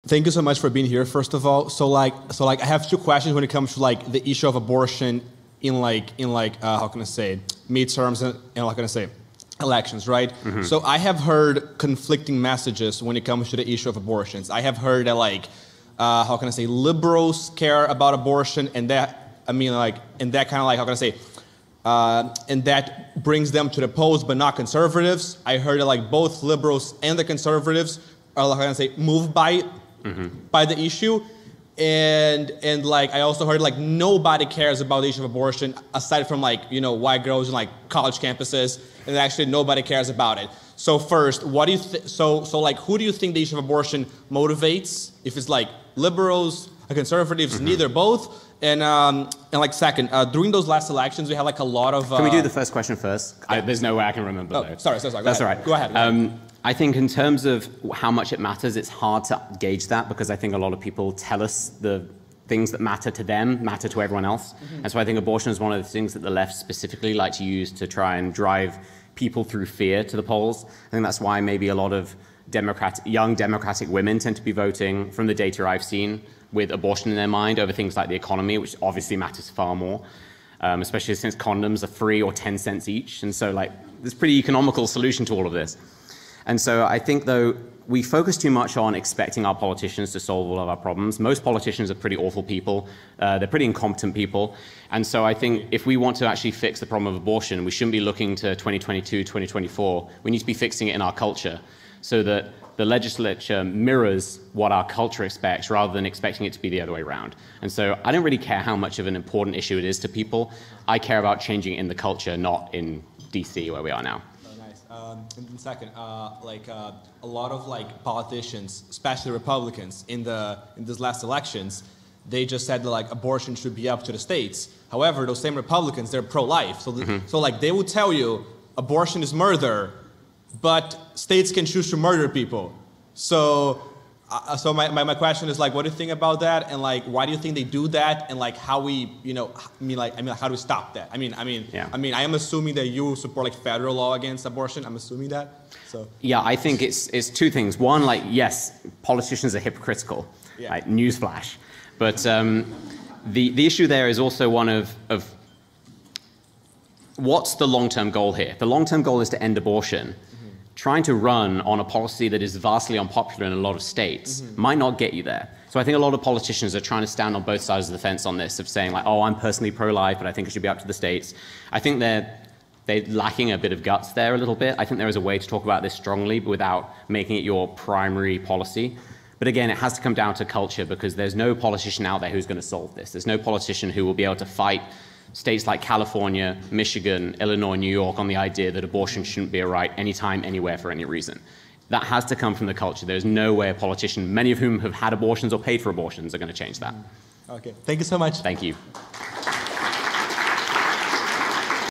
Thank you so much for being here, first of all. So like I have two questions when it comes to like the issue of abortion in how can I say, midterms and how can I say, elections, right? Mm-hmm. So I have heard conflicting messages when it comes to the issue of abortions. I have heard that how can I say, liberals care about abortion, and that, and that kind of how can I say, and that brings them to the polls, but not conservatives. I heard that both liberals and the conservatives are, how can I say, moved by the issue. And I also heard nobody cares about the issue of abortion aside from white girls in college campuses, and actually nobody cares about it. So first, what do you who do you think the issue of abortion motivates? If it's liberals, conservatives, neither, both, and second, during those last elections we had a lot of. Can we do the first question first? There's no way I can remember. Oh, those. Sorry. That's all right. Go ahead. I think in terms of how much it matters, it's hard to gauge that because I think a lot of people tell us the things that matter to them matter to everyone else. Mm-hmm. And so I think abortion is one of the things that the left specifically like to use to try and drive people through fear to the polls. I think that's why maybe a lot of young democratic women tend to be voting, from the data I've seen, with abortion in their mind over things like the economy, which obviously matters far more, especially since condoms are free or 10 cents each. And so there's a pretty economical solution to all of this. And so I think, though, we focus too much on expecting our politicians to solve all of our problems. Most politicians are pretty awful people. They're pretty incompetent people. And so I think if we want to actually fix the problem of abortion, we shouldn't be looking to 2022, 2024. We need to be fixing it in our culture so that the legislature mirrors what our culture expects rather than expecting it to be the other way around. And so I don't really care how much of an important issue it is to people. I care about changing it in the culture, not in DC where we are now. And then second, a lot of politicians, especially Republicans, in these last elections, they just said that abortion should be up to the states. However, those same Republicans, they're pro-life, so they will tell you abortion is murder, but states can choose to murder people. So my question is what do you think about that, and why do you think they do that, and how we how do we stop that? I am assuming that you support federal law against abortion. I'm assuming that. So yeah, I think it's two things. One, yes, politicians are hypocritical. Yeah. Newsflash, but the issue there is also one of what's the long-term goal here? The long-term goal is to end abortion. Trying to run on a policy that is vastly unpopular in a lot of states might not get you there. So I think a lot of politicians are trying to stand on both sides of the fence on this, of saying oh, I'm personally pro-life, but I think it should be up to the states. I think they're lacking a bit of guts there a little bit. I think there is a way to talk about this strongly without making it your primary policy. But again, it has to come down to culture, because there's no politician out there who's going to solve this. There's no politician who will be able to fight states like California, Michigan, Illinois, New York on the idea that abortion shouldn't be a right anytime, anywhere, for any reason. That has to come from the culture. There's no way a politician, many of whom have had abortions or paid for abortions, are going to change that. Okay. Thank you so much. Thank you.